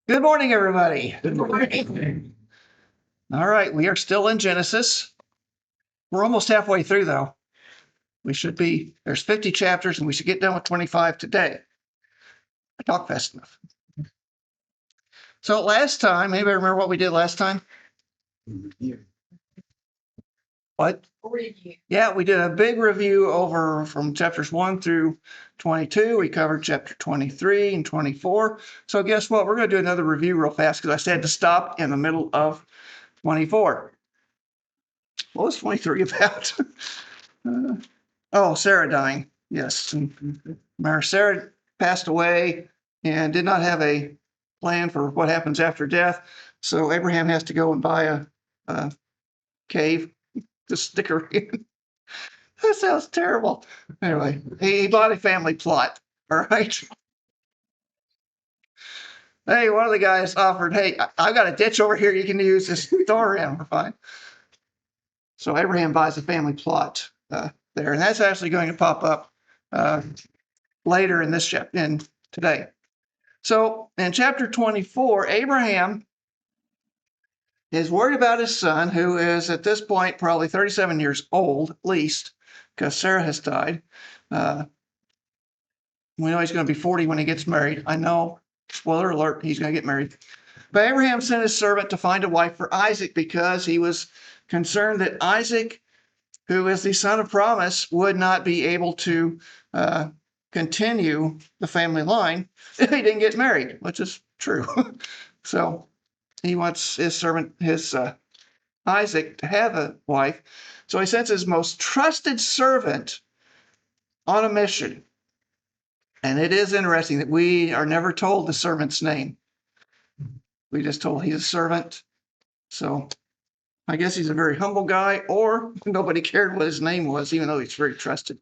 Good morning, everybody. Good morning. All right, we are still in Genesis. We're almost halfway through, though. There's 50 chapters, and we should get done with 25 today. I talk fast enough. So last time, anybody remember what we did last time? What? Review. Yeah, we did a big review over from chapters 1 through 22. We covered chapter 23 and 24. So guess what? We're going to do another review real fast because I said to stop in the middle of 24. What was 23 about? Sarah dying. Yes. Remember, Sarah passed away and did not have a plan for what happens after death. So Abraham has to go and buy a cave to stick her in. That sounds terrible. Anyway, he bought a family plot. All right. Hey, one of the guys offered, hey, I've got a ditch over here you can use this store in. We're fine. So Abraham buys a family plot there, and that's actually going to pop up later in this chapter, in today. So in chapter 24, Abraham is worried about his son, who is at this point probably 37 years old, at least, because Sarah has died. We know he's going to be 40 when he gets married. I know, spoiler alert, he's going to get married. But Abraham sent his servant to find a wife for Isaac because he was concerned that Isaac, who is the son of promise, would not be able to continue the family line if he didn't get married, which is true. So he wants his servant, Isaac, to have a wife. So he sends his most trusted servant on a mission. And it is interesting that we are never told the servant's name. We just told he's a servant. So I guess he's a very humble guy, or nobody cared what his name was, even though he's very trusted.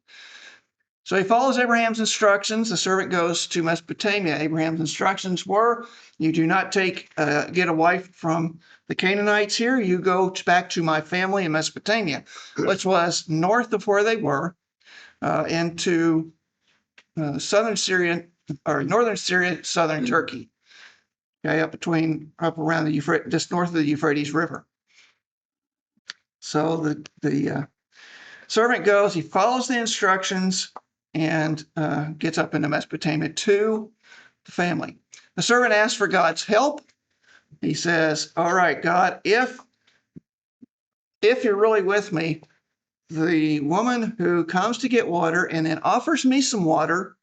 So he follows Abraham's instructions. The servant goes to Mesopotamia. Abraham's instructions were, you do not get a wife from the Canaanites here. You go back to my family in Mesopotamia, which was north of where they were, into southern Syria, or northern Syria, southern Turkey. Okay, up around the Euphrates, just north of the Euphrates River. So the servant goes, he follows the instructions, and gets up into Mesopotamia to the family. The servant asks for God's help. He says, all right, God, if you're really with me, the woman who comes to get water and then offers me some water,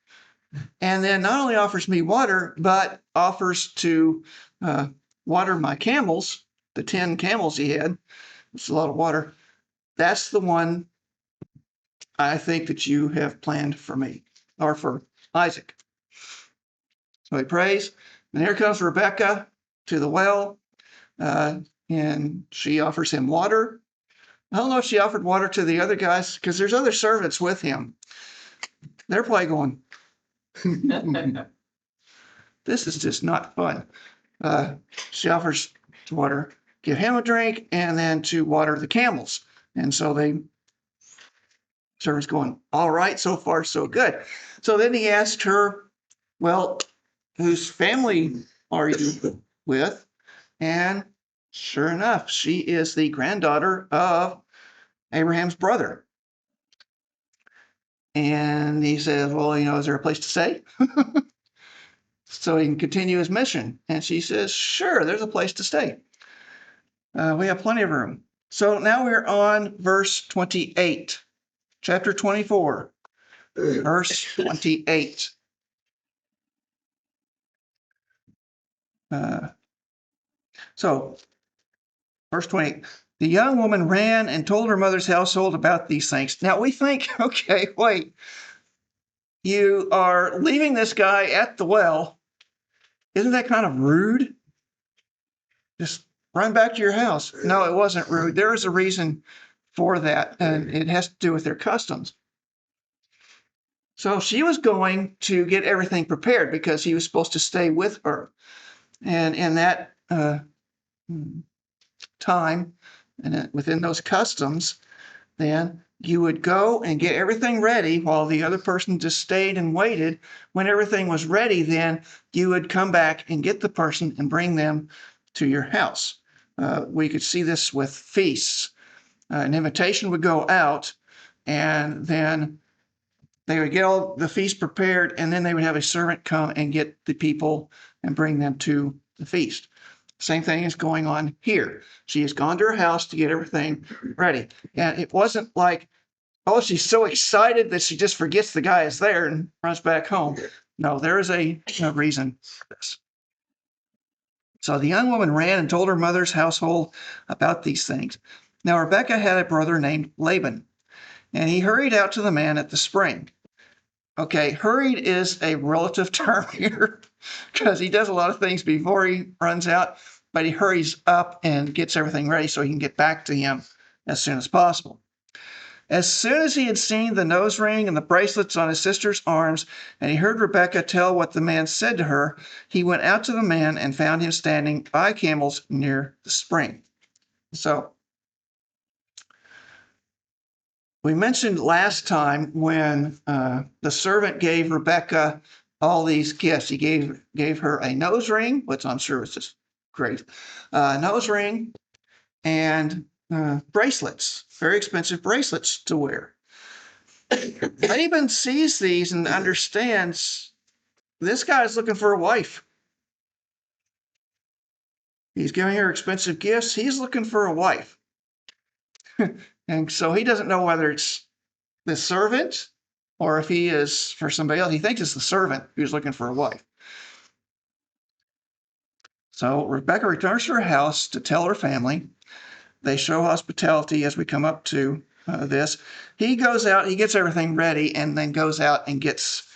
and then not only offers me water, but offers to water my camels, the 10 camels he had, it's a lot of water, that's the one I think that you have planned for me, or for Isaac. So he prays, and here comes Rebekah to the well, and she offers him water. I don't know if she offered water to the other guys, because there's other servants with him. They're probably going, this is just not fun. She offers to water, give him a drink, and then to water the camels. And so servant's going, all right, so far, so good. So then he asked her, well, whose family are you with? And sure enough, she is the granddaughter of Abraham's brother. And he says, well, is there a place to stay? So he can continue his mission. And she says, sure, there's a place to stay. We have plenty of room. So now we're on verse 28, chapter 24, verse 28. So verse 20, the young woman ran and told her mother's household about these things. Now we think, okay, wait, you are leaving this guy at the well. Isn't that kind of rude? Just run back to your house. No, it wasn't rude. There is a reason for that, and it has to do with their customs. So she was going to get everything prepared because he was supposed to stay with her. And in that time, and within those customs, then You would go and get everything ready while the other person just stayed and waited. When everything was ready, then you would come back and get the person and bring them to your house. We could see this with feasts. An invitation would go out, and then they would get all the feast prepared, and then they would have a servant come and get the people and bring them to the feast. Same thing is going on here. She has gone to her house to get everything ready. And it wasn't like, oh, she's so excited that she just forgets the guy is there and runs back home. No, there is a reason for this. So the young woman ran and told her mother's household about these things. Now Rebekah had a brother named Laban, and he hurried out to the man at the spring. Okay, hurried is a relative term here because he does a lot of things before he runs out, but he hurries up and gets everything ready so he can get back to him as soon as possible. As soon as he had seen the nose ring and the bracelets on his sister's arms, and he heard Rebekah tell what the man said to her, he went out to the man and found him standing by camels near the spring. So we mentioned last time when the servant gave Rebekah all these gifts. He gave her a nose ring, which I'm sure is just great, nose ring and bracelets, very expensive bracelets to wear. Laban sees these and understands this guy is looking for a wife. He's giving her expensive gifts. He's looking for a wife. And so he doesn't know whether it's the servant or if he is for somebody else. He thinks it's the servant who's looking for a wife. So Rebekah returns to her house to tell her family. They show hospitality as we come up to this. He goes out, he gets everything ready, and then goes out and gets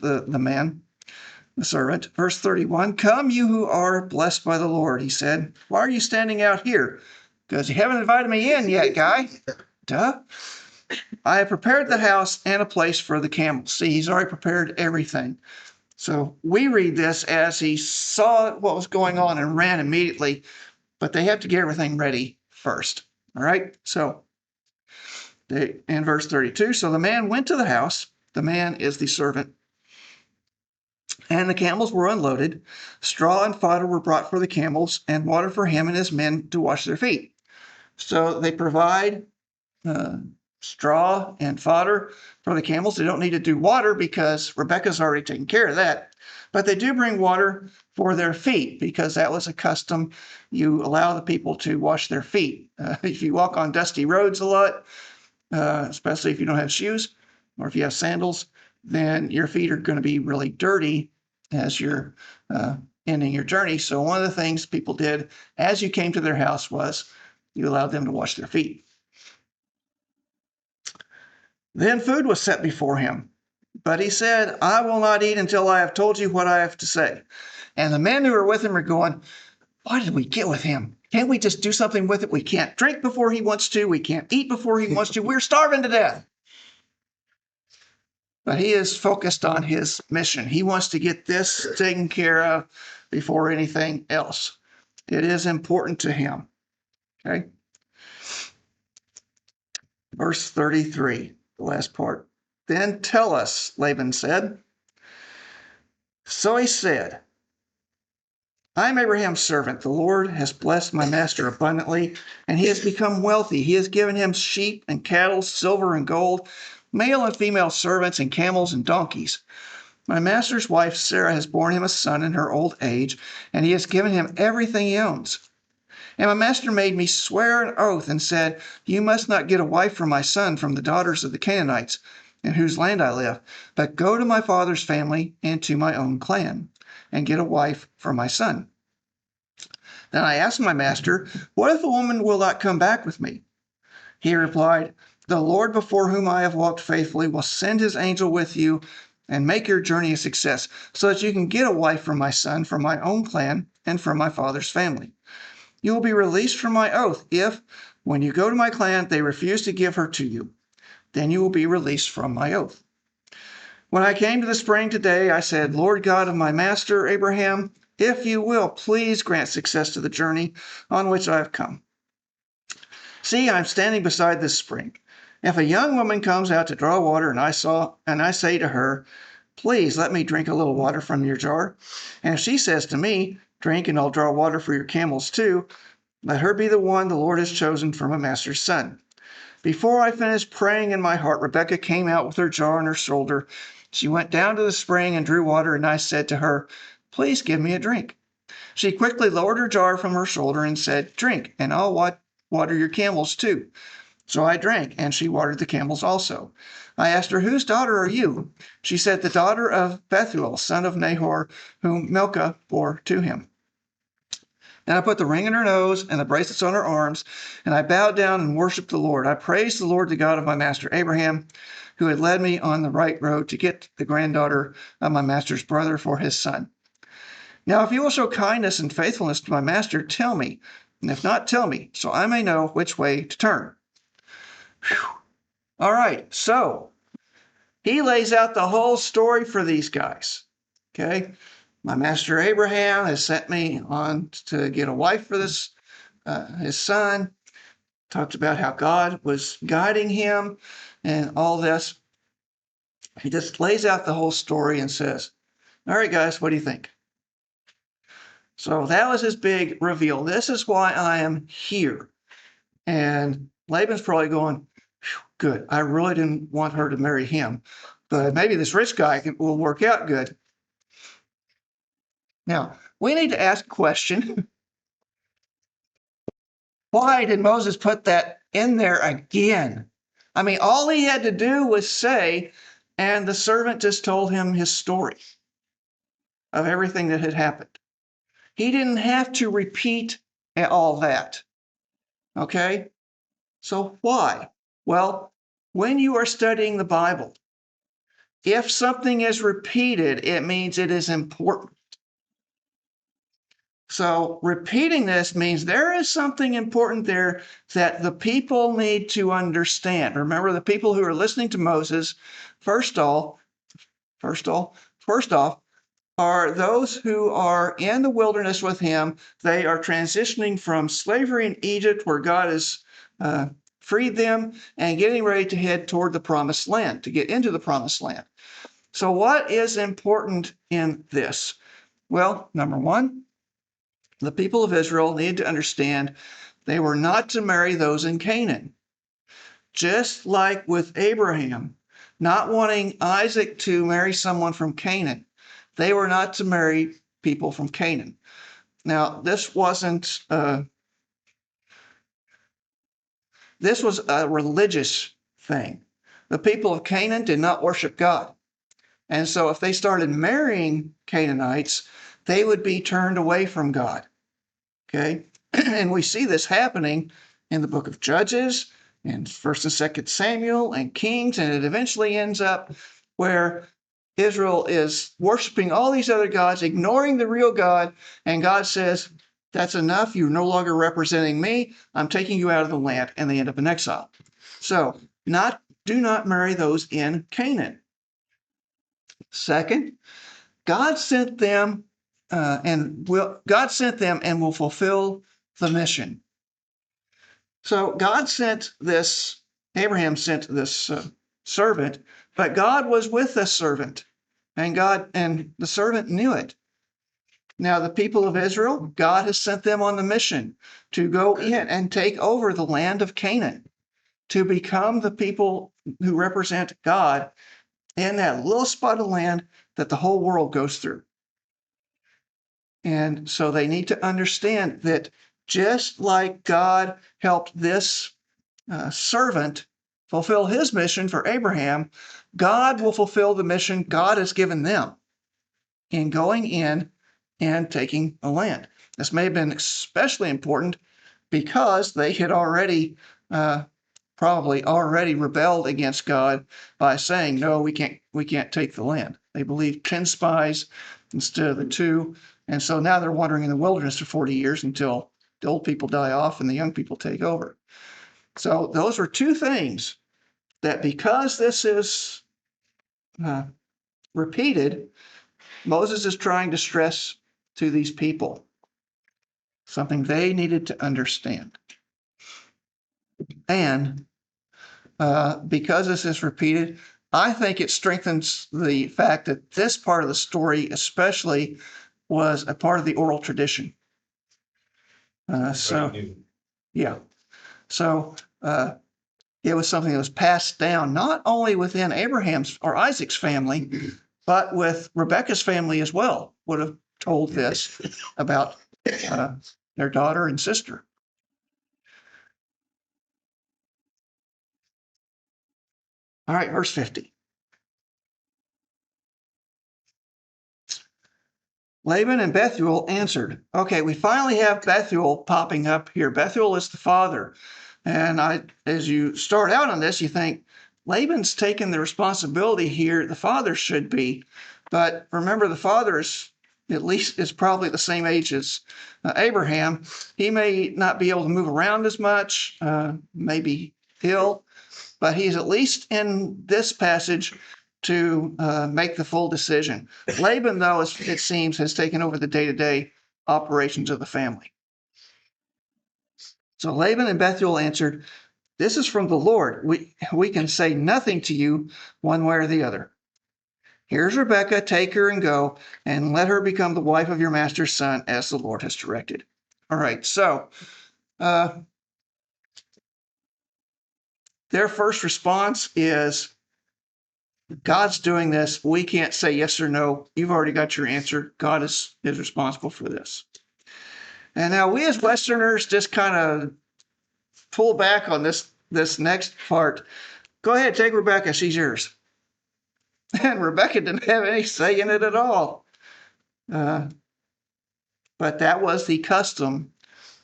the man, the servant. Verse 31, "Come, you who are blessed by the Lord," he said. "Why are you standing out here? Because you haven't invited me in yet, guy." Duh. "I have prepared the house and a place for the camels." See, he's already prepared everything. So we read this as he saw what was going on and ran immediately, but they have to get everything ready first. All right. So in verse 32, so the man went to the house. The man is the servant. And the camels were unloaded. Straw and fodder were brought for the camels, and water for him and his men to wash their feet. So they provide straw and fodder for the camels. They don't need to do water because Rebekah's already taken care of that. But they do bring water for their feet because that was a custom. You allow the people to wash their feet. If you walk on dusty roads a lot, especially if you don't have shoes or if you have sandals, then your feet are going to be really dirty as you're ending your journey. So one of the things people did as you came to their house was you allowed them to wash their feet. Then food was set before him, but he said, "I will not eat until I have told you what I have to say." And the men who were with him are going, "What did we get with him? Can't we just do something with it? We can't drink before he wants to. We can't eat before he wants to. We're starving to death." But he is focused on his mission. He wants to get this taken care of before anything else. It is important to him. Okay. Verse 33, the last part. "Then tell us," Laban said. So he said, "I am Abraham's servant. The Lord has blessed my master abundantly, and he has become wealthy. He has given him sheep and cattle, silver and gold, male and female servants, and camels and donkeys. My master's wife, Sarah, has borne him a son in her old age, and he has given him everything he owns. And my master made me swear an oath and said, 'You must not get a wife for my son from the daughters of the Canaanites, in whose land I live, but go to my father's family and to my own clan, and get a wife for my son.' Then I asked my master, 'What if the woman will not come back with me?' He replied, 'The Lord before whom I have walked faithfully will send his angel with you and make your journey a success, so that you can get a wife for my son from my own clan and from my father's family. You will be released from my oath if, when you go to my clan, they refuse to give her to you. Then you will be released from my oath.' When I came to the spring today, I said, 'Lord God of my master Abraham, if you will, please grant success to the journey on which I have come. See, I'm standing beside this spring, If a young woman comes out to draw water and I say to her, please let me drink a little water from your jar, and if she says to me, drink and I'll draw water for your camels too, let her be the one the Lord has chosen for my master's son. Before I finished praying in my heart, Rebekah came out with her jar on her shoulder. She went down to the spring and drew water, and I said to her, please give me a drink. She quickly lowered her jar from her shoulder and said, drink, and I'll water your camels too. So I drank, and she watered the camels also. I asked her, whose daughter are you? She said, the daughter of Bethuel, son of Nahor, whom Milcah bore to him. And I put the ring in her nose and the bracelets on her arms, and I bowed down and worshiped the Lord. I praised the Lord, the God of my master Abraham, who had led me on the right road to get the granddaughter of my master's brother for his son. Now, if you will show kindness and faithfulness to my master, tell me, and if not, tell me, so I may know which way to turn. Whew. All right, so he lays out the whole story for these guys. Okay, my master Abraham has sent me on to get a wife for this, his son. Talked about how God was guiding him and all this. He just lays out the whole story and says, all right, guys, what do you think? So that was his big reveal. This is why I am here. And Laban's probably going, good. I really didn't want her to marry him, but maybe this rich guy will work out good. Now, we need to ask a question. Why did Moses put that in there again? I mean, all he had to do was say, and the servant just told him his story of everything that had happened. He didn't have to repeat all that. Okay? So why? Well, when you are studying the Bible, if something is repeated, it means it is important. So repeating this means there is something important there that the people need to understand. Remember, the people who are listening to Moses, first off, are those who are in the wilderness with him. They are transitioning from slavery in Egypt, where God has freed them, and getting ready to head toward the promised land, to get into the promised land. So what is important in this? Well, number one, the people of Israel need to understand they were not to marry those in Canaan. Just like with Abraham, not wanting Isaac to marry someone from Canaan, they were not to marry people from Canaan. Now, this was a religious thing. The people of Canaan did not worship God. And so if they started marrying Canaanites, they would be turned away from God. Okay? And we see this happening in the book of Judges, and 1st and 2nd Samuel, and Kings, and it eventually ends up where Israel is worshiping all these other gods, ignoring the real God, and God says, that's enough. You're no longer representing me. I'm taking you out of the land, and they end up in exile. So do not marry those in Canaan. Second, God sent them and will fulfill the mission. So Abraham sent this servant, but God was with the servant, and the servant knew it. Now, the people of Israel, God has sent them on the mission to go in and take over the land of Canaan, to become the people who represent God in that little spot of land that the whole world goes through. And so they need to understand that just like God helped this servant fulfill his mission for Abraham, God will fulfill the mission God has given them in going in and taking the land. This may have been especially important because they had probably already rebelled against God by saying, no, we can't take the land. They believed 10 spies instead of the 2. And so now they're wandering in the wilderness for 40 years until the old people die off and the young people take over. So those are 2 things that, because this is repeated, Moses is trying to stress to these people something they needed to understand. And because this is repeated, I think it strengthens the fact that this part of the story especially was a part of the oral tradition. Yeah. So it was something that was passed down not only within Abraham's or Isaac's family, but with Rebekah's family as well, would have told this about their daughter and sister. All right, verse 50. Laban and Bethuel answered. Okay, we finally have Bethuel popping up here. Bethuel is the father. And as you start out on this, you think Laban's taken the responsibility here. The father should be. But remember, the father is probably the same age as Abraham. He may not be able to move around as much, maybe ill, but he's at least in this passage to make the full decision. Laban, though, it seems, has taken over the day-to-day operations of the family. So Laban and Bethuel answered, "This is from the Lord. We can say nothing to you one way or the other. Here's Rebekah, take her and go, and let her become the wife of your master's son, as the Lord has directed." All right, so their first response is, God's doing this. We can't say yes or no. You've already got your answer. God is responsible for this. And now we as Westerners just kind of pull back on this next part. Go ahead, take Rebekah. She's yours. And Rebekah didn't have any say in it at all. But that was the custom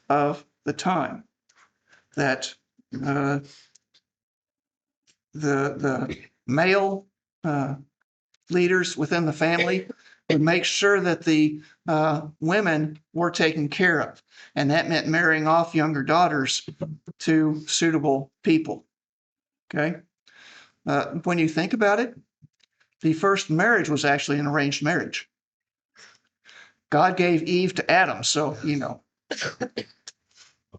of the time, that the male leaders within the family would make sure that the women were taken care of. And that meant marrying off younger daughters to suitable people. Okay. When you think about it, the first marriage was actually an arranged marriage. God gave Eve to Adam. So, More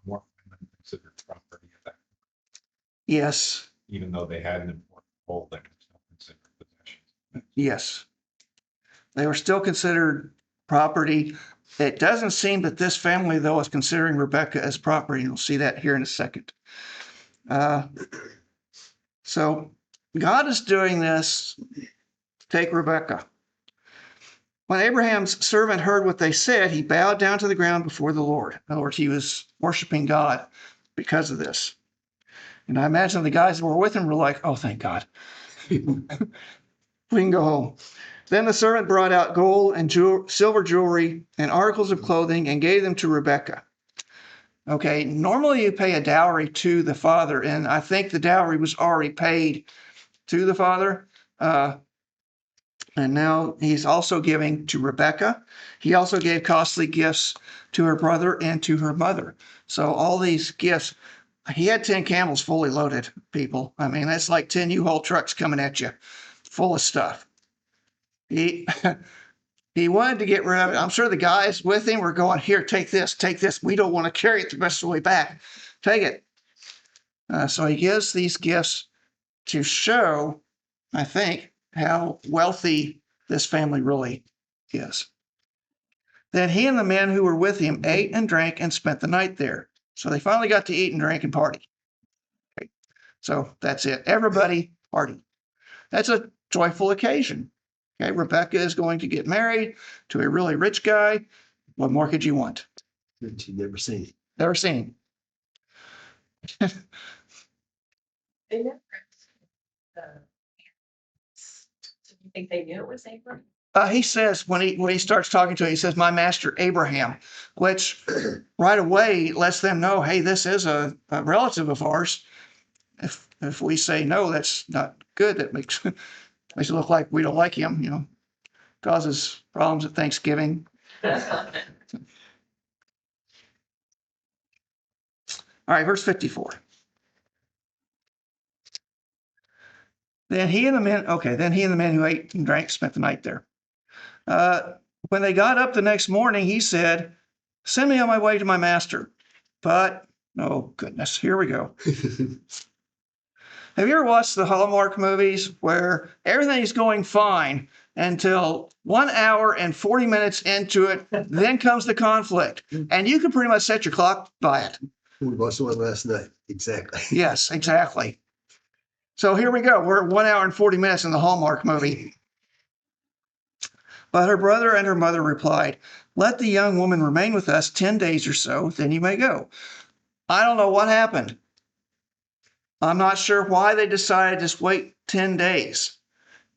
women considered property at that point. Yes. Even though they had an important role, they were still considered possessions. Yes. They were still considered property. It doesn't seem that this family, though, is considering Rebekah as property. You'll see that here in a second. So God is doing this. Take Rebekah. When Abraham's servant heard what they said, he bowed down to the ground before the Lord. In other words, he was worshiping God because of this. And I imagine the guys that were with him were like, "Oh, thank God. We can go home." Then the servant brought out gold and silver jewelry and articles of clothing and gave them to Rebekah. Okay, normally you pay a dowry to the father, and I think the dowry was already paid to the father. And now he's also giving to Rebekah. He also gave costly gifts to her brother and to her mother. So all these gifts, he had 10 camels fully loaded, people. I mean, that's like 10 U-Haul trucks coming at you, full of stuff. He wanted to get rid of it. I'm sure the guys with him were going, "Here, take this, take this. We don't want to carry it the rest of the way back. Take it." So he gives these gifts to show, I think, how wealthy this family really is. Then he and the men who were with him ate and drank and spent the night there. So they finally got to eat and drink and party. Okay. So that's it. Everybody party. That's a joyful occasion. Okay, Rebekah is going to get married to a really rich guy. What more could you want? That you've never seen. Never seen. They never. Do you think they knew it was Abraham? He says when he starts talking to him, he says, "My master Abraham," which right away lets them know, hey, this is a relative of ours. If we say no, that's not good. That makes it look like we don't like him. Causes problems at Thanksgiving. All right, verse 54. Then he and the men who ate and drank spent the night there. When they got up the next morning, he said, "Send me on my way to my master." But, oh goodness, here we go. Have you ever watched the Hallmark movies where everything's going fine until 1 hour and 40 minutes into it, then comes the conflict, and you can pretty much set your clock by it. We watched the one last night. Exactly. Yes, exactly. So here we go. We're at 1 hour and 40 minutes in the Hallmark movie. But her brother and her mother replied, "Let the young woman remain with us 10 days or so, then you may go." I don't know what happened. I'm not sure why they decided to just wait 10 days.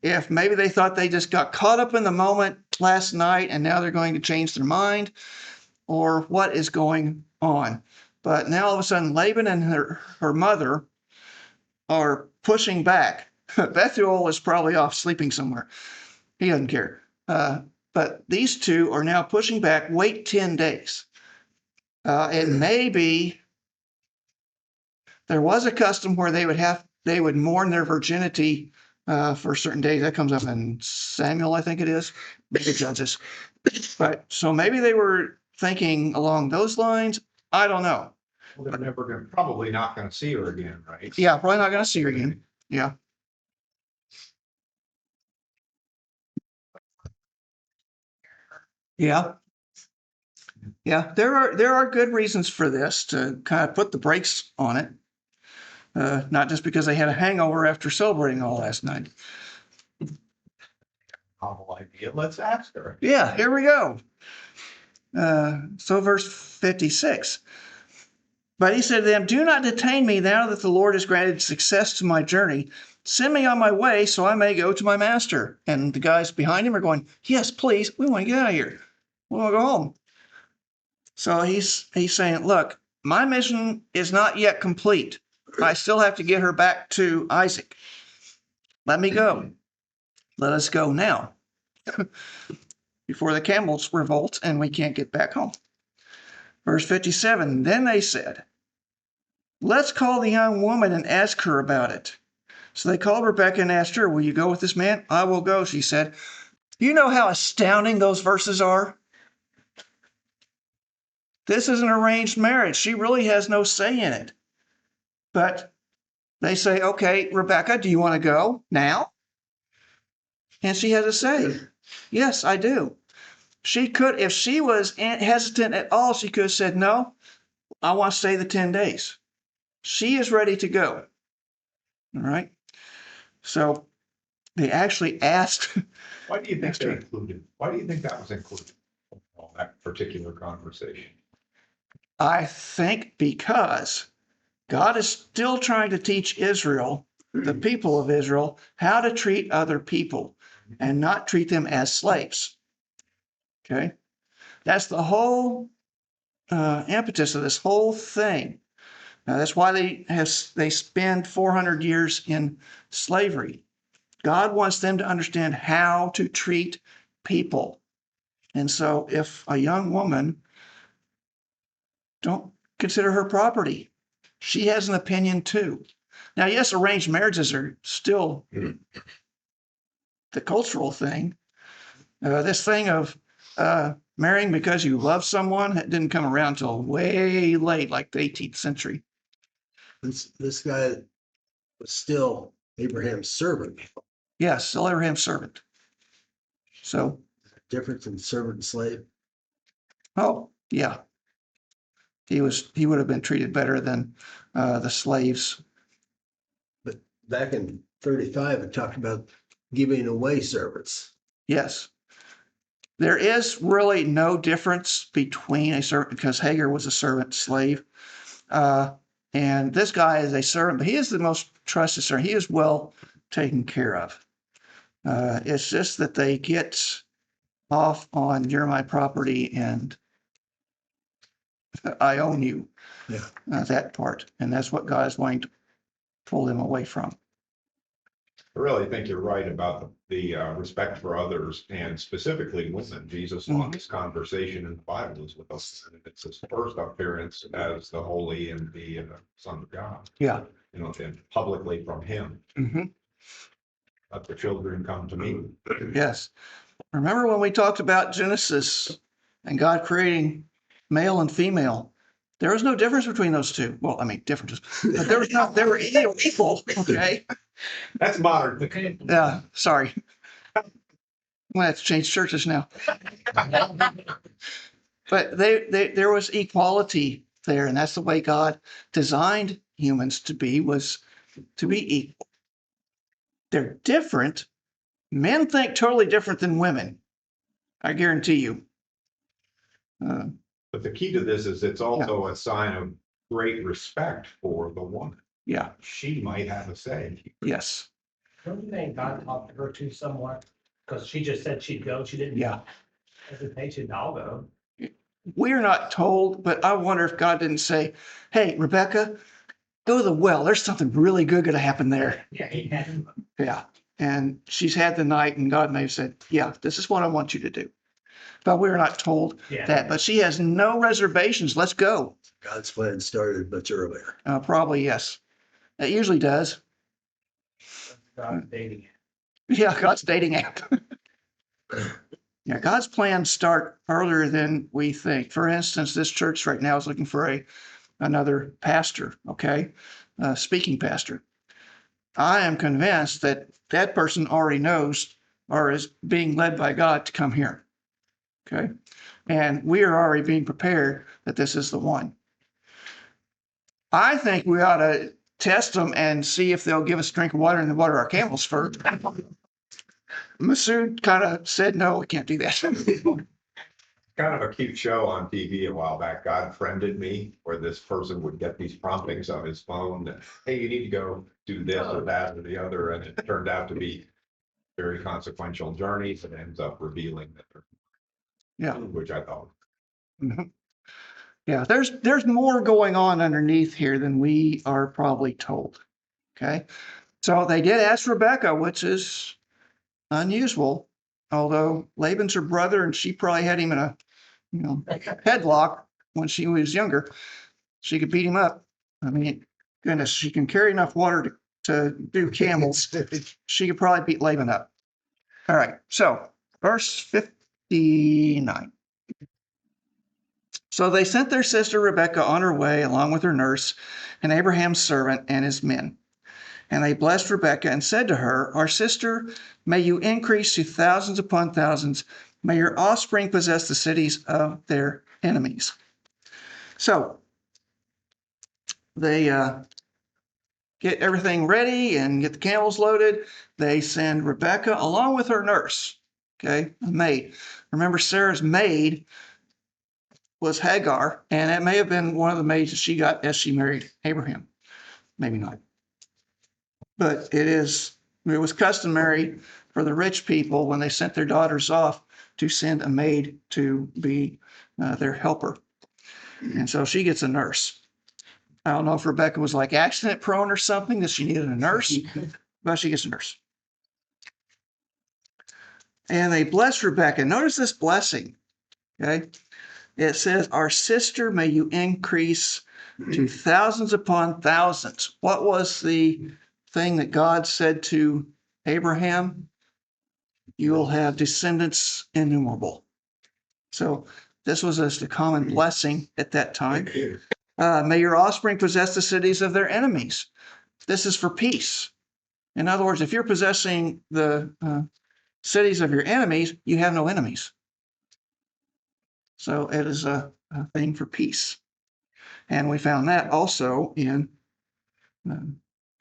If maybe they thought they just got caught up in the moment last night and now they're going to change their mind, or what is going on. But now all of a sudden, Laban and her mother are pushing back. Bethuel is probably off sleeping somewhere. He doesn't care. But these two are now pushing back, wait 10 days. And maybe there was a custom where they would mourn their virginity for certain days. That comes up in Samuel, I think it is, maybe Judges. But so maybe they were thinking along those lines. I don't know. Well, they're probably not gonna see her again, right? Yeah, probably not going to see her again. Yeah. Yeah. Yeah, there are good reasons for this to kind of put the brakes on it. Not just because they had a hangover after celebrating all last night. Novel idea. Let's ask her. Yeah, here we go. So verse 56. But he said to them, "Do not detain me now that the Lord has granted success to my journey. Send me on my way so I may go to my master." And the guys behind him are going, "Yes, please. We want to get out of here. We want to go home." So he's saying, "Look, my mission is not yet complete. I still have to get her back to Isaac. Let me go. Let us go now before the camels revolt and we can't get back home." Verse 57, then they said, "Let's call the young woman and ask her about it." So they called Rebekah and asked her, "Will you go with this man?" "I will go," she said. You know how astounding those verses are? This is an arranged marriage. She really has no say in it. But they say, "Okay, Rebekah, do you want to go now?" And she has a say. "Yes, I do." She could, if she was hesitant at all, she could have said, "No, I want to stay the 10 days." She is ready to go. All right. So they actually asked. Why do you think they included? Why do you think that was included? That particular conversation. I think because God is still trying to teach Israel, the people of Israel, how to treat other people and not treat them as slaves. Okay. That's the whole impetus of this whole thing. That's why they spend 400 years in slavery. God wants them to understand how to treat people. And so if a young woman, don't consider her property. She has an opinion too. Now, yes, arranged marriages are still the cultural thing. This thing of marrying because you love someone, it didn't come around till way late, like the 18th century. This guy was still Abraham's servant. Yes, still Abraham's servant. So, Difference in servant and slave. oh, yeah. He would have been treated better than the slaves. But back in 35, it talked about giving away servants. Yes. There is really no difference between a servant, because Hagar was a servant slave. And this guy is a servant, but he is the most trusted servant. He is well taken care of. It's just that they get off on "you're my property" and "I own you." Yeah. That part. And that's what God is wanting to pull them away from. I really think you're right about the respect for others and specifically women. Jesus' longest conversation in the Bible is with us. And it's his first appearance as the holy and the Son of God. Yeah. You know, and publicly from him. Mm-hmm. Let the children come to me. Yes. Remember when we talked about Genesis and God creating male and female? There was no difference between those two. Well, I mean, differences, but there was not, they were equal, okay? That's modern. Okay. Yeah, sorry. I'm gonna have to change churches now. But there was equality there, and that's the way God designed humans to be, was to be equal. They're different. Men think totally different than women. I guarantee you. But the key to this is it's also a sign of great respect for the woman. Yeah, She might have a say. yes, Don't you think God talked to her too somewhat? Because she just said she'd go. She didn't. yeah. Hesitate, she'd all go. We're not told, but I wonder if God didn't say, hey, Rebecca, go to the well. There's something really good going to happen there. Yeah, he had. Yeah. And she's had the night, and God may have said, yeah, this is what I want you to do. But we're not told Yeah. that. But she has no reservations. Let's go. God's plan started much earlier. Probably yes. It usually does. God dating. Yeah, God's dating app. Yeah, God's plans start earlier than we think. For instance, this church right now is looking for another pastor, okay? Speaking pastor. I am convinced that that person already knows or is being led by God to come here, okay? And we are already being prepared that this is the one. I think we ought to test them and see if they'll give us a drink of water and then water our camels first. Masood kind of said, no, we can't do that. Kind of a cute show on TV a while back, God Friended Me, where this person would get these promptings on his phone that, hey, you need to go do this or that or the other. And it turned out to be very consequential journeys and ends up revealing that, Yeah. which I thought. Mhm. Yeah, there's more going on underneath here than we are probably told. Okay. So they did ask Rebekah, which is unusual, although Laban's her brother and she probably had him in a headlock when she was younger. She could beat him up. I mean, goodness, she can carry enough water to do camels. She could probably beat Laban up. All right. So verse 59. So they sent their sister Rebekah on her way along with her nurse and Abraham's servant and his men. And they blessed Rebekah and said to her, our sister, may you increase to thousands upon thousands. May your offspring possess the cities of their enemies. So they get everything ready and get the camels loaded. They send Rebekah along with her nurse, okay, a maid. Remember, Sarah's maid was Hagar, and it may have been one of the maids that she got as she married Abraham. Maybe not. But it was customary for the rich people when they sent their daughters off to send a maid to be their helper. And so she gets a nurse. I don't know if Rebekah was like accident prone or something that she needed a nurse, but she gets a nurse. And they bless Rebekah. Notice this blessing, okay? It says, our sister, may you increase to thousands upon thousands. What was the thing that God said to Abraham? You will have descendants innumerable. So this was just a common blessing at that time. May your offspring possess the cities of their enemies. This is for peace. In other words, if you're possessing the cities of your enemies, you have no enemies. So it is a thing for peace. And we found that also in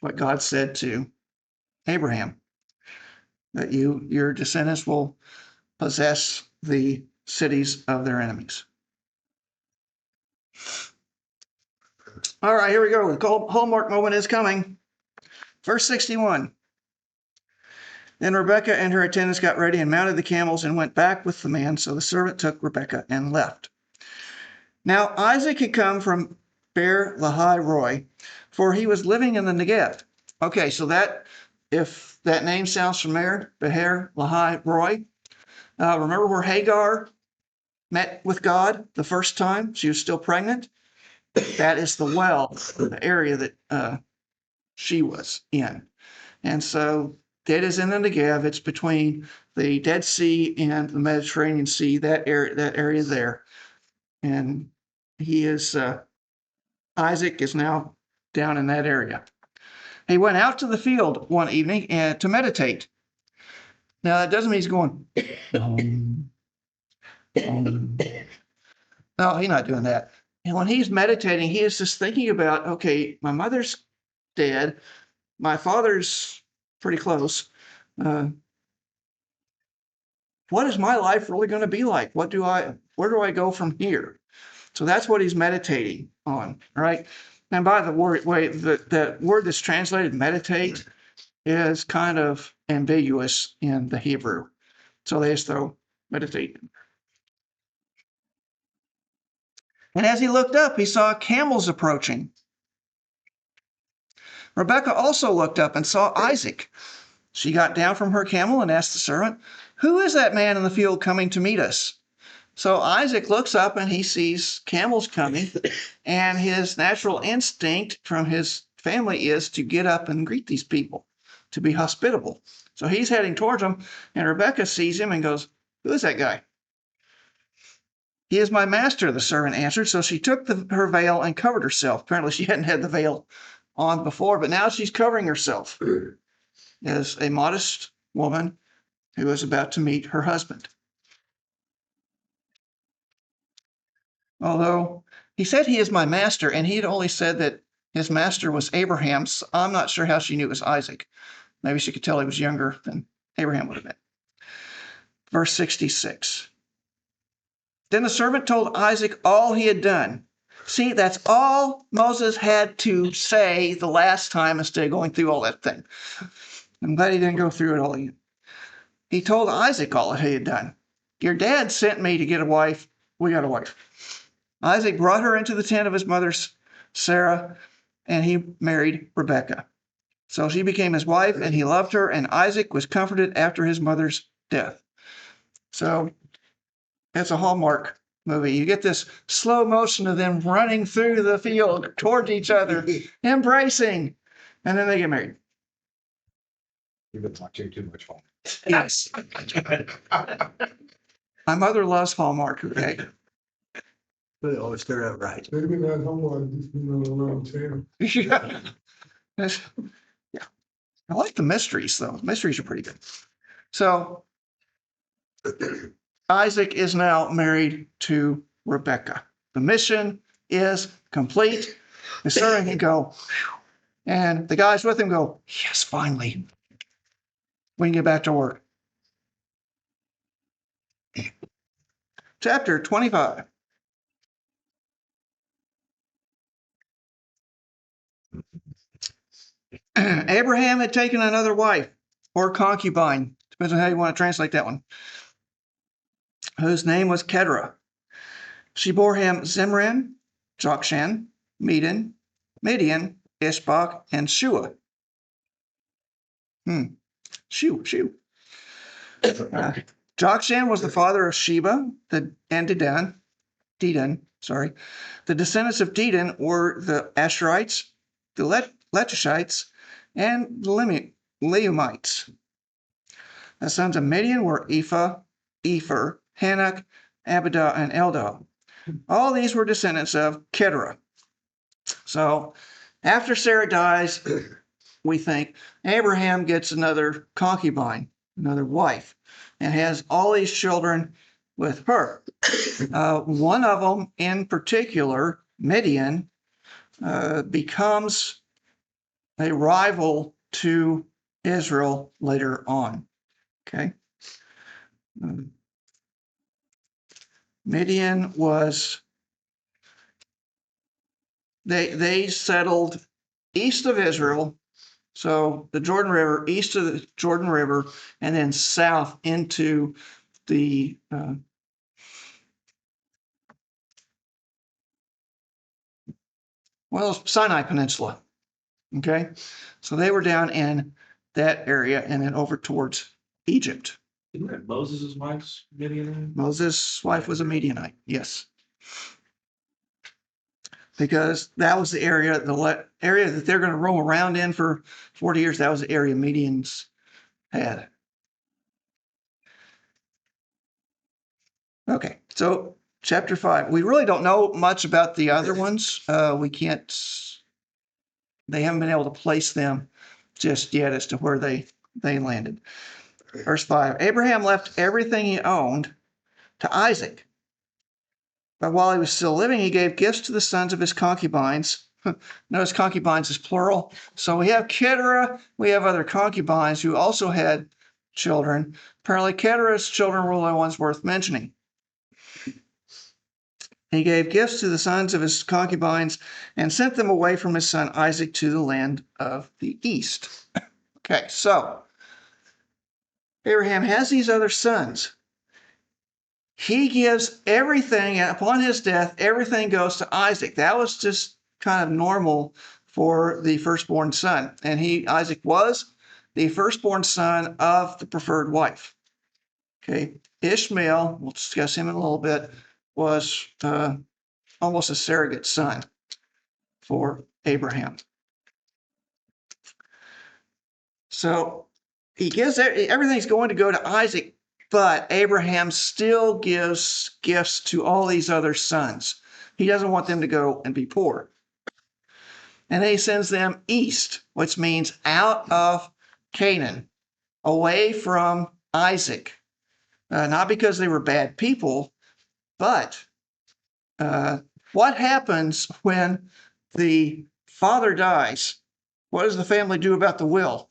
what God said to Abraham, that your descendants will possess the cities of their enemies. All right, here we go. The hallmark moment is coming. Verse 61. Then Rebekah and her attendants got ready and mounted the camels and went back with the man. So the servant took Rebekah and left. Now Isaac had come from Beer Lahai Roi, for he was living in the Negev. Okay, so that, if that name sounds familiar, Beer Lahai Roi, remember where Hagar met with God the first time? She was still pregnant. That is the well, the area that she was in. And so that is in the Negev. It's between the Dead Sea and the Mediterranean Sea, that area there. And he is Isaac is now down in that area. He went out to the field one evening to meditate. Now, that doesn't mean he's going, no, he's not doing that. And when he's meditating, he is just thinking about, okay, my mother's dead. My father's pretty close. What is my life really going to be like? Where do I go from here? So that's what he's meditating on, right? And by the way, the word that's translated meditate is kind of ambiguous in the Hebrew. So they just throw meditate. And as he looked up, he saw camels approaching. Rebekah also looked up and saw Isaac. She got down from her camel and asked the servant, "Who is that man in the field coming to meet us?" So Isaac looks up and he sees camels coming, and his natural instinct from his family is to get up and greet these people, to be hospitable. So he's heading towards them, and Rebekah sees him and goes, "Who is that guy?" "He is my master," the servant answered. So she took her veil and covered herself. Apparently she hadn't had the veil on before, but now she's covering herself as a modest woman who is about to meet her husband. Although he said he is my master, and he had only said that his master was Abraham, so I'm not sure how she knew it was Isaac. Maybe she could tell he was younger than Abraham would have been. Verse 66. Then the servant told Isaac all he had done. See, that's all Moses had to say the last time instead of going through all that thing. I'm glad he didn't go through it all again. He told Isaac all that he had done. "Your dad sent me to get a wife. We got a wife." Isaac brought her into the tent of his mother Sarah, and he married Rebekah. So she became his wife, and he loved her, and Isaac was comforted after his mother's death. So it's a Hallmark movie. You get this slow motion of them running through the field towards each other, embracing, and then they get married. You've been watching too much fun. Yes. My mother loves Hallmark, okay? They always turn out right. Maybe that someone just been around town. Yeah. Yeah. I like the mysteries, though. Mysteries are pretty good. So Isaac is now married to Rebekah. The mission is complete. The servant can go, and the guys with him go, "Yes, finally. We can get back to work." Chapter 25. Abraham had taken another wife, or concubine, depends on how you want to translate that one, whose name was Keturah. She bore him Zimran, Jokshan, Medan, Midian, Ishbak, and Shua. Jokshan was the father of Sheba and Dedan. The descendants of Dedan were the Asherites, the Letushites, and the Leumites. The sons of Midian were Ephah, Epher, Hanok, Abidah, and Eldah. All these were descendants of Keturah. So after Sarah dies, we think Abraham gets another concubine, another wife, and has all these children with her. One of them in particular, Midian, becomes a rival to Israel later on. Okay. Midian was, they settled east of Israel, so the Jordan River, east of the Jordan River, and then south into the Sinai Peninsula. Okay, so they were down in that area and then over towards Egypt. Isn't that Moses' wife's Midian? Moses' wife was a Midianite, yes. Because that was the area, area that they're going to roam around in for 40 years. That was the area Midians had. Okay, so chapter 5. We really don't know much about the other ones. We can't, they haven't been able to place them just yet as to where they landed. Verse 5, Abraham left everything he owned to Isaac. But while he was still living, he gave gifts to the sons of his concubines. Notice concubines is plural. So we have Keturah, we have other concubines who also had children. Apparently Keturah's children were the only ones worth mentioning. He gave gifts to the sons of his concubines and sent them away from his son Isaac to the land of the east. Okay, so Abraham has these other sons. He gives everything, and upon his death, everything goes to Isaac. That was just kind of normal for the firstborn son. And Isaac was the firstborn son of the preferred wife. Okay, Ishmael, we'll discuss him in a little bit, was almost a surrogate son for Abraham. So he gives everything's going to go to Isaac, but Abraham still gives gifts to all these other sons. He doesn't want them to go and be poor. And then he sends them east, which means out of Canaan, away from Isaac. Not because they were bad people, but what happens when the father dies? What does the family do about the will?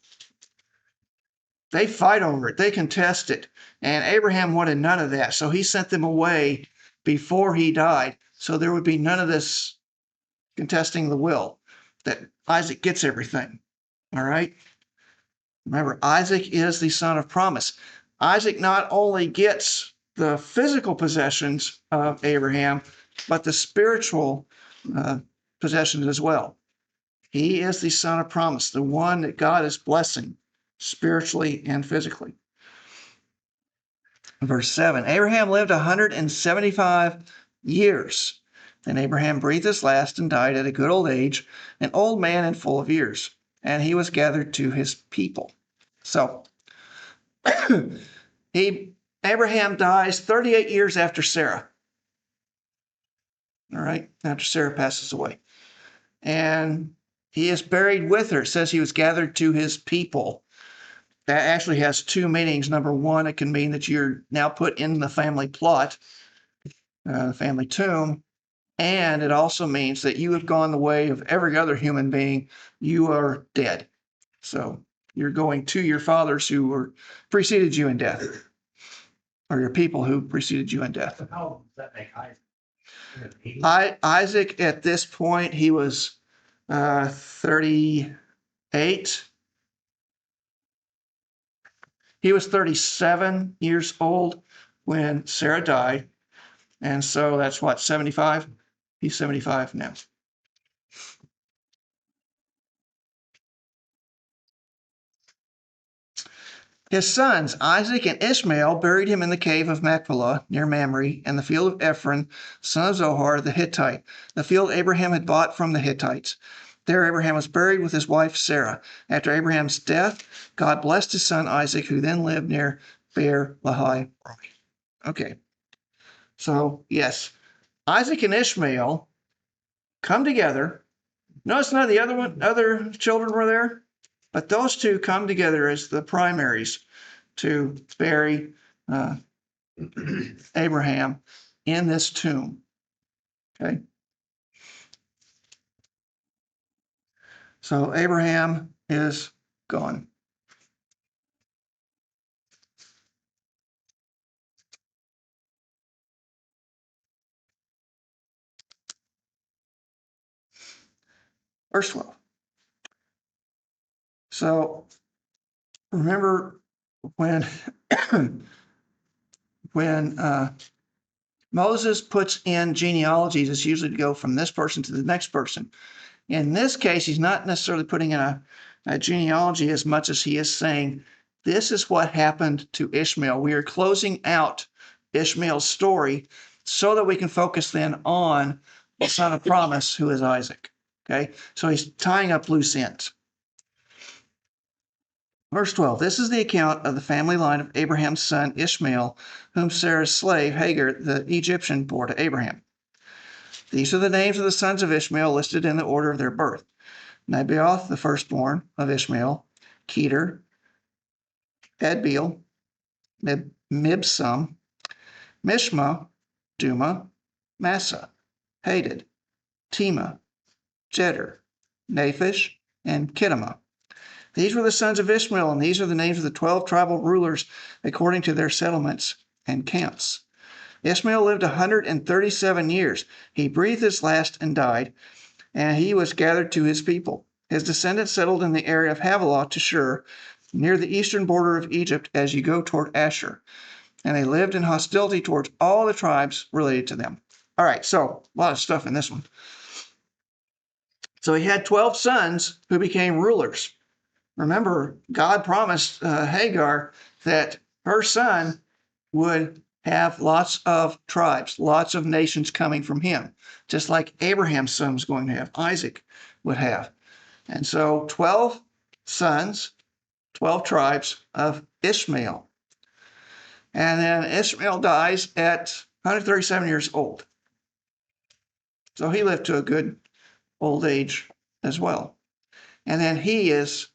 They fight over it. They contest it. And Abraham wanted none of that. So he sent them away before he died. So there would be none of this contesting the will, that Isaac gets everything. All right. Remember, Isaac is the son of promise. Isaac not only gets the physical possessions of Abraham, but the spiritual possessions as well. He is the son of promise, the one that God is blessing spiritually and physically. Verse 7, Abraham lived 175 years. Then Abraham breathed his last and died at a good old age, an old man and full of years, and he was gathered to his people. So Abraham dies 38 years after Sarah. All right, after Sarah passes away. And he is buried with her. It says he was gathered to his people. That actually has two meanings. Number one, it can mean that you're now put in the family plot, the family tomb. And it also means that you have gone the way of every other human being. You are dead. So you're going to your fathers who preceded you in death, or your people who preceded you in death. So how does that make Isaac? Isaac, at this point, he was 38. He was 37 years old when Sarah died. And so that's what, 75? He's 75 now. His sons, Isaac and Ishmael, buried him in the cave of Machpelah near Mamre, and the field of Ephron, son of Zohar, the Hittite, the field Abraham had bought from the Hittites. There Abraham was buried with his wife Sarah. After Abraham's death, God blessed his son Isaac, who then lived near Beer Lahai. Okay. So, yes, Isaac and Ishmael come together. Notice none of the other children were there, but those two come together as the primaries to bury Abraham in this tomb. Okay. So Abraham is gone. Verse 12. So remember when Moses puts in genealogies, it's usually to go from this person to the next person. In this case, he's not necessarily putting in a genealogy as much as he is saying, this is what happened to Ishmael. We are closing out Ishmael's story so that we can focus then on the son of promise, who is Isaac. Okay, so he's tying up loose ends. Verse 12, this is the account of the family line of Abraham's son Ishmael, whom Sarah's slave Hagar, the Egyptian, bore to Abraham. These are the names of the sons of Ishmael listed in the order of their birth. Nebaioth, the firstborn of Ishmael, Kedar, Adbeel, Mibsam, Mishma, Duma, Massa, Hadad, Tema, Jeter, Naphish, and Kedemah. These were the sons of Ishmael, and these are the names of the 12 tribal rulers according to their settlements and camps. Ishmael lived 137 years. He breathed his last and died, and he was gathered to his people. His descendants settled in the area of Havilah to Shur, near the eastern border of Egypt as you go toward Asher. And they lived in hostility towards all the tribes related to them. All right, so a lot of stuff in this one. So he had 12 sons who became rulers. Remember, God promised Hagar that her son would have lots of tribes, lots of nations coming from him, just like Abraham's son was going to have, Isaac would have. And so 12 sons, 12 tribes of Ishmael. And then Ishmael dies at 137 years old. So he lived to a good old age as well. And then he is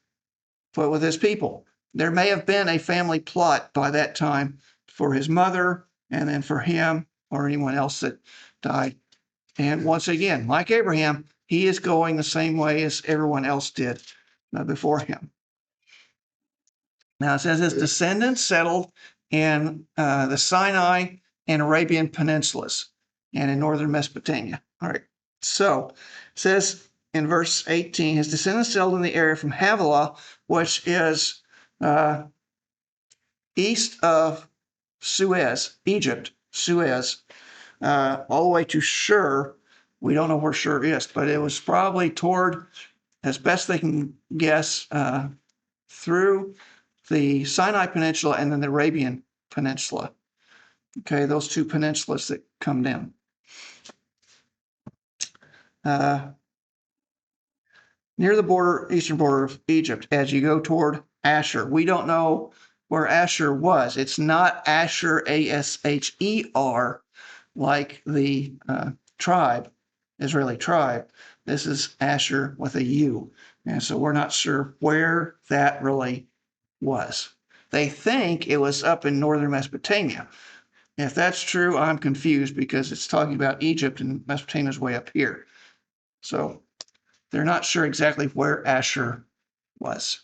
put with his people. There may have been a family plot by that time for his mother and then for him or anyone else that died. And once again, like Abraham, he is going the same way as everyone else did before him. Now it says his descendants settled in the Sinai and Arabian peninsulas and in northern Mesopotamia. All right. So it says in verse 18, his descendants settled in the area from Havilah, which is east of Suez, Egypt, Suez, all the way to Shur. We don't know where Shur is, but it was probably toward, as best they can guess, through the Sinai Peninsula and then the Arabian Peninsula. Okay, those two peninsulas that come down. Near the border, eastern border of Egypt, as you go toward Asher. We don't know where Asher was. It's not Asher, Asher, like the tribe, Israeli tribe. This is Asher with a U. And so we're not sure where that really was. They think it was up in northern Mesopotamia. If that's true, I'm confused because it's talking about Egypt and Mesopotamia's way up here. So they're not sure exactly where Asher was.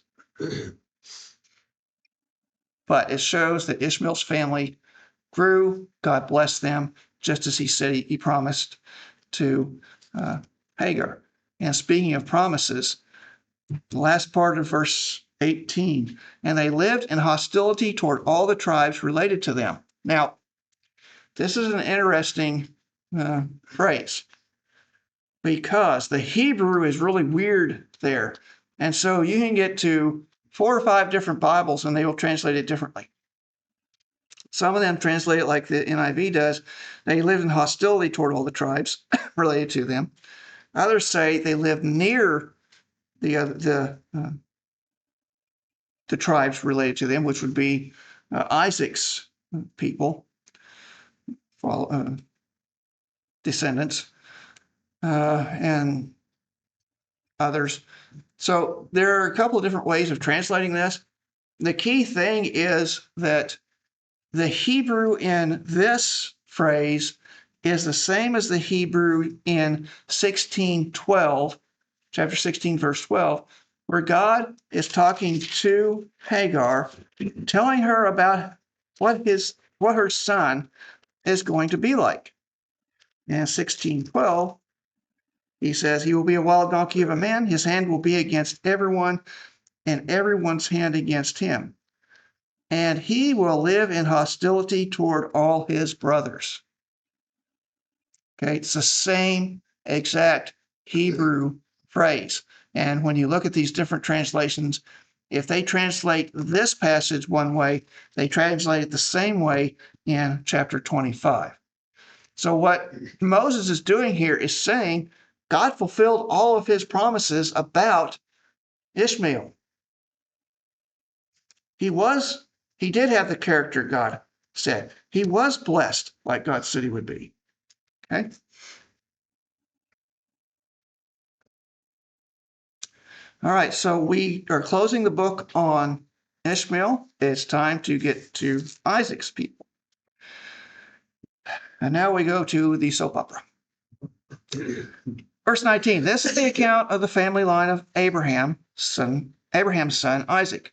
But it shows that Ishmael's family grew. God blessed them, just as he said he promised to Hagar. And speaking of promises, the last part of verse 18, and they lived in hostility toward all the tribes related to them. Now, this is an interesting phrase because the Hebrew is really weird there. And so you can get to 4 or 5 different Bibles and they will translate it differently. Some of them translate it like the NIV does. They lived in hostility toward all the tribes related to them. Others say they lived near the tribes related to them, which would be Isaac's people, descendants, and others. So there are a couple of different ways of translating this. The key thing is that the Hebrew in this phrase is the same as the Hebrew in 16:12, chapter 16, verse 12, where God is talking to Hagar, telling her about what her son is going to be like. In 16:12, he says, he will be a wild donkey of a man. His hand will be against everyone and everyone's hand against him. And he will live in hostility toward all his brothers. Okay, it's the same exact Hebrew phrase. And when you look at these different translations, if they translate this passage one way, they translate it the same way in chapter 25. So what Moses is doing here is saying God fulfilled all of his promises about Ishmael. he did have the character God said. He was blessed like God said he would be. Okay. All right. So we are closing the book on Ishmael. It's time to get to Isaac's people. And now we go to the soap opera. Verse 19, this is the account of the family line of Abraham's son Isaac.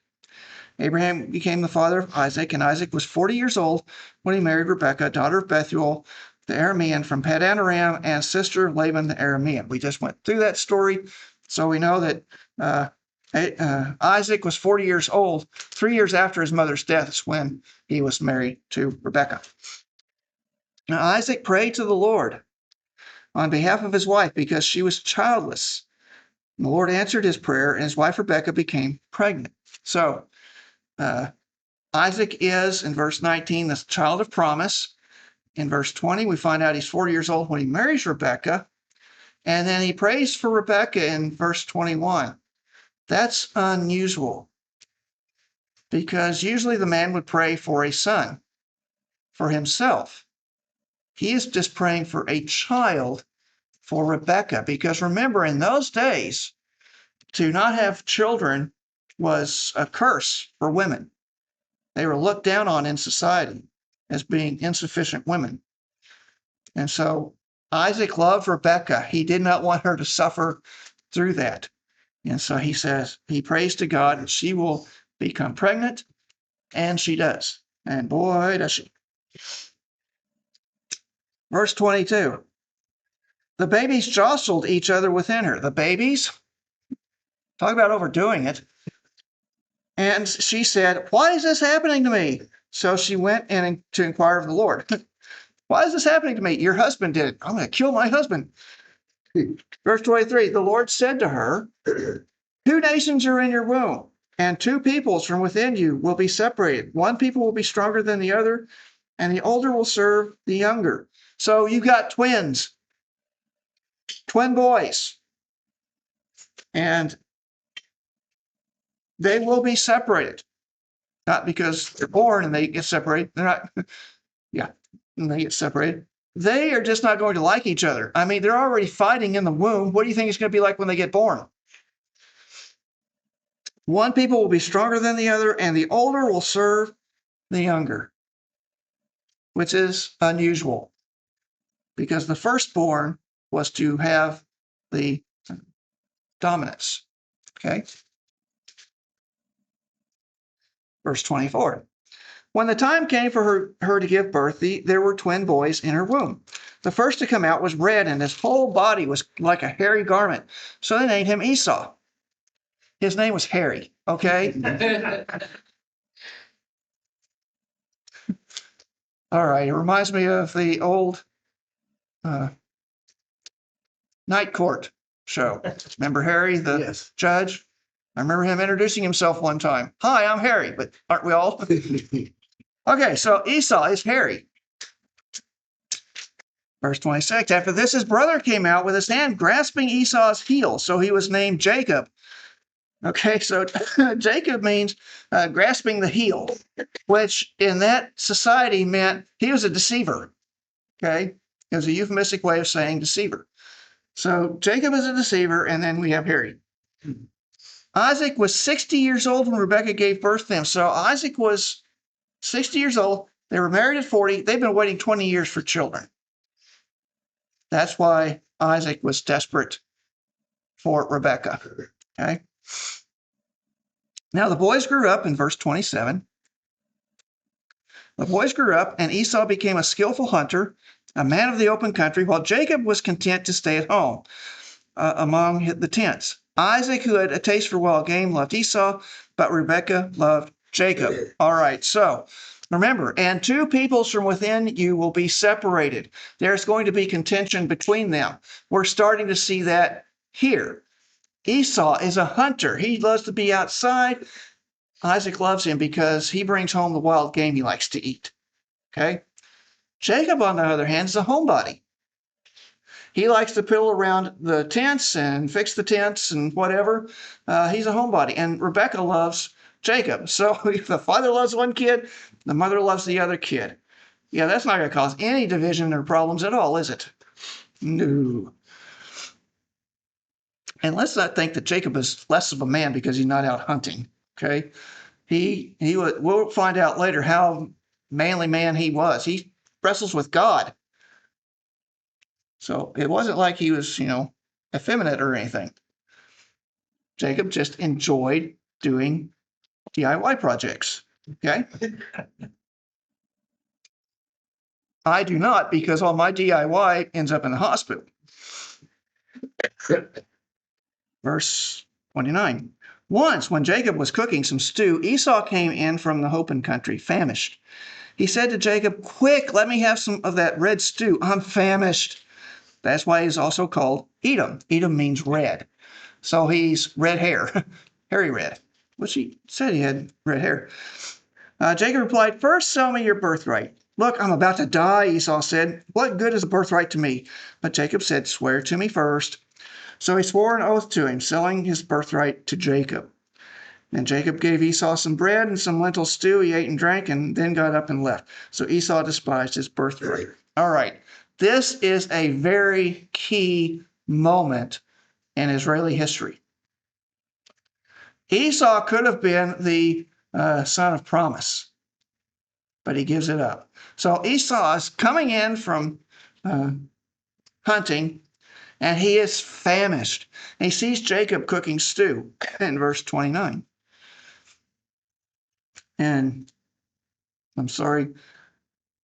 Abraham became the father of Isaac, and Isaac was 40 years old when he married Rebekah, daughter of Bethuel, the Aramean from Padan Aram, and sister of Laban the Aramean. We just went through that story, so we know that Isaac was 40 years old. 3 years after his mother's death is when he was married to Rebekah. Now Isaac prayed to the Lord on behalf of his wife because she was childless. And the Lord answered his prayer, and his wife Rebekah became pregnant. So Isaac is, in verse 19, the child of promise. In verse 20, we find out he's 40 years old when he marries Rebekah. And then he prays for Rebekah in verse 21. That's unusual because usually the man would pray for a son for himself. He is just praying for a child for Rebekah, because remember, in those days, to not have children was a curse for women. They were looked down on in society as being insufficient women. And so Isaac loved Rebekah. He did not want her to suffer through that. And so he says, he prays to God and she will become pregnant, and she does. And boy, does she. Verse 22. The babies jostled each other within her. The babies, talk about overdoing it. And she said, why is this happening to me? So she went in to inquire of the Lord. Why is this happening to me? Your husband did it. I'm going to kill my husband. Verse 23, the Lord said to her, 2 nations are in your womb, and 2 peoples from within you will be separated. One people will be stronger than the other, and the older will serve the younger. So you've got twins, twin boys, and they will be separated. Not because they're born and they get separated. They're not, and they get separated. They are just not going to like each other. I mean, they're already fighting in the womb. What do you think it's going to be like when they get born? One people will be stronger than the other, and the older will serve the younger, which is unusual because the firstborn was to have the dominance. Okay. Verse 24. When the time came for her to give birth, there were twin boys in her womb. The first to come out was red, and his whole body was like a hairy garment. So they named him Esau. His name was Harry, okay? All right, it reminds me of the old Night Court show. Remember Harry, the Yes. judge? I remember him introducing himself one time. Hi, I'm Harry, but aren't we all? Okay, so Esau is Harry. Verse 26, after this, his brother came out with his hand grasping Esau's heel, so he was named Jacob. Okay, so Jacob means grasping the heel, which in that society meant he was a deceiver. Okay, it was a euphemistic way of saying deceiver. So Jacob is a deceiver, and then we have Harry. Isaac was 60 years old when Rebekah gave birth to him. So Isaac was 60 years old. They were married at 40. They've been waiting 20 years for children. That's why Isaac was desperate for Rebekah. Okay. Now the boys grew up in verse 27. The boys grew up, and Esau became a skillful hunter, a man of the open country, while Jacob was content to stay at home among the tents. Isaac, who had a taste for wild game, loved Esau, but Rebekah loved Jacob. All right, so remember, and 2 peoples from within you will be separated. There's going to be contention between them. We're starting to see that here. Esau is a hunter. He loves to be outside. Isaac loves him because he brings home the wild game he likes to eat. Okay? Jacob, on the other hand, is a homebody. He likes to piddle around the tents and fix the tents and whatever. He's a homebody. And Rebekah loves Jacob. So if the father loves one kid, the mother loves the other kid. Yeah, that's not going to cause any division or problems at all, is it? No. And let's not think that Jacob is less of a man because he's not out hunting. Okay. We'll find out later how manly man he was. He wrestles with God. So it wasn't like he was, effeminate or anything. Jacob just enjoyed doing DIY projects. Okay. I do not, because all my DIY ends up in the hospital. Verse 29. Once, when Jacob was cooking some stew, Esau came in from the open country, famished. He said to Jacob, "Quick, let me have some of that red stew. I'm famished." That's why he's also called Edom. Edom means red. So he's red hair, hairy red, which he said he had red hair. Jacob replied, "First, sell me your birthright." "Look, I'm about to die," Esau said. "What good is a birthright to me?" But Jacob said, "Swear to me first." So he swore an oath to him, selling his birthright to Jacob. And Jacob gave Esau some bread and some lentil stew. He ate and drank and then got up and left. So Esau despised his birthright. All right. This is a very key moment in Israeli history. Esau could have been the son of promise, but he gives it up. So Esau is coming in from hunting, and he is famished. And he sees Jacob cooking stew in verse 29. And I'm sorry,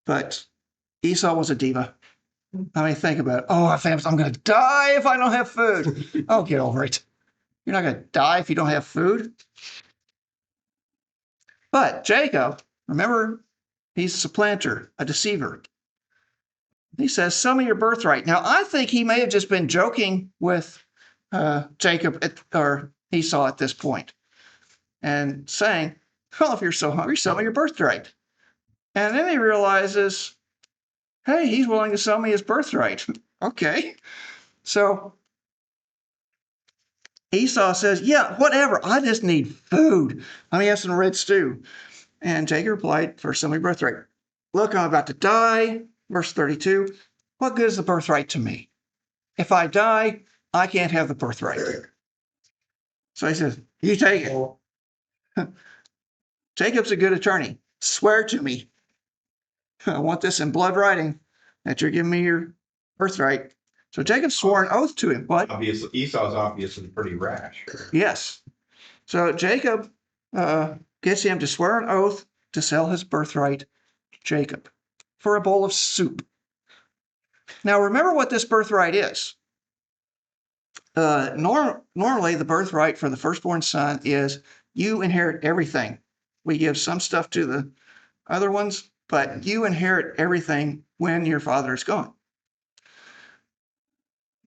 but Esau was a diva. I mean, think about it. Oh, I'm famished. I'm going to die if I don't have food. Oh, get over it. You're not going to die if you don't have food. But Jacob, remember, he's a supplanter, a deceiver. He says, "Sell me your birthright." Now, I think he may have just been joking with Jacob or Esau at this point and saying, "Well, if you're so hungry, sell me your birthright." And then he realizes, hey, he's willing to sell me his birthright. Okay. So Esau says, "Yeah, whatever. I just need food. Let me have some red stew." And Jacob replied, "First, sell me your birthright." "Look, I'm about to die." Verse 32. "What good is the birthright to me? If I die, I can't have the birthright." So he says, "You take it." Jacob's a good attorney. "Swear to me. I want this in blood writing that you're giving me your birthright." So Jacob swore an oath to him. What? Obviously, Esau's obviously pretty rash. Yes. So Jacob gets him to swear an oath to sell his birthright to Jacob for a bowl of soup. Now, remember what this birthright is. Normally, the birthright for the firstborn son is you inherit everything. We give some stuff to the other ones, but you inherit everything when your father is gone.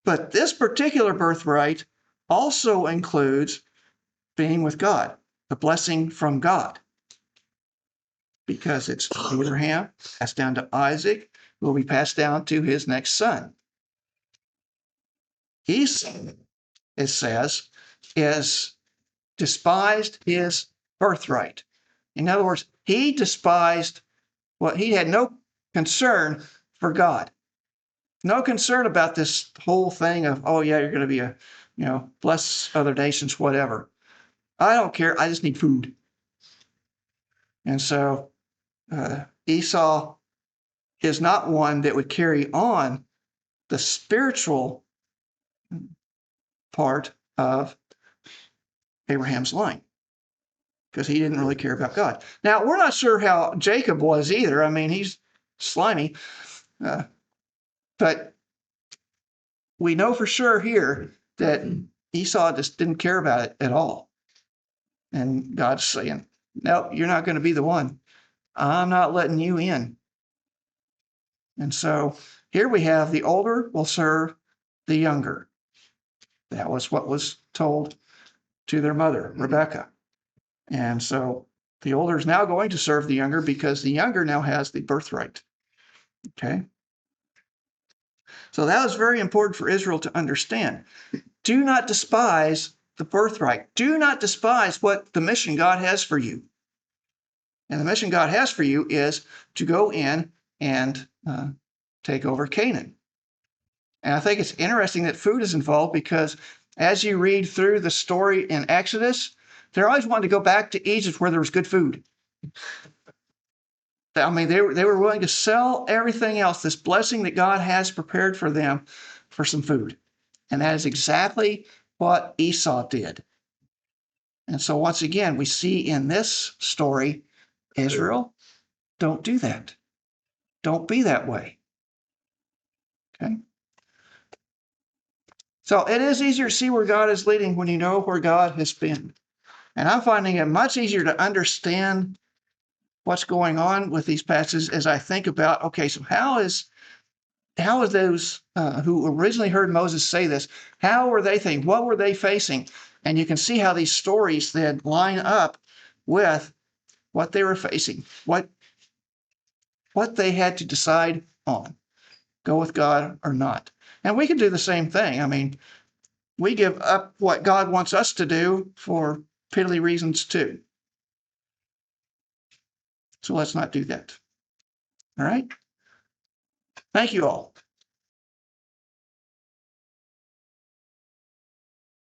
But this particular birthright also includes being with God, the blessing from God, because it's Abraham, passed down to Isaac, will be passed down to his next son. Esau, it says, is despised his birthright. In other words, he despised he had no concern for God. No concern about this whole thing of, oh yeah, you're going to be bless other nations, whatever. I don't care. I just need food. And so Esau is not one that would carry on the spiritual part of Abraham's line, because he didn't really care about God. Now, we're not sure how Jacob was either. I mean, he's slimy. But we know for sure here that Esau just didn't care about it at all. And God's saying, "No, you're not going to be the one. I'm not letting you in." And so here we have the older will serve the younger. That was what was told to their mother, Rebekah. And so the older is now going to serve the younger because the younger now has the birthright. Okay. So that was very important for Israel to understand. Do not despise the birthright. Do not despise what the mission God has for you. And the mission God has for you is to go in and take over Canaan. And I think it's interesting that food is involved because as you read through the story in Exodus, they're always wanting to go back to Egypt where there was good food. I mean, they were willing to sell everything else, this blessing that God has prepared for them, for some food. And that is exactly what Esau did. And so once again, we see in this story, Israel, don't do that. Don't be that way. Okay. So it is easier to see where God is leading when you know where God has been. And I'm finding it much easier to understand what's going on with these passages as I think about, okay, so how is those who originally heard Moses say this, how were they thinking? What were they facing? And you can see how these stories then line up with what they were facing, what they had to decide on, go with God or not. And we can do the same thing. I mean, we give up what God wants us to do for piddly reasons too. So let's not do that. All right. Thank you all.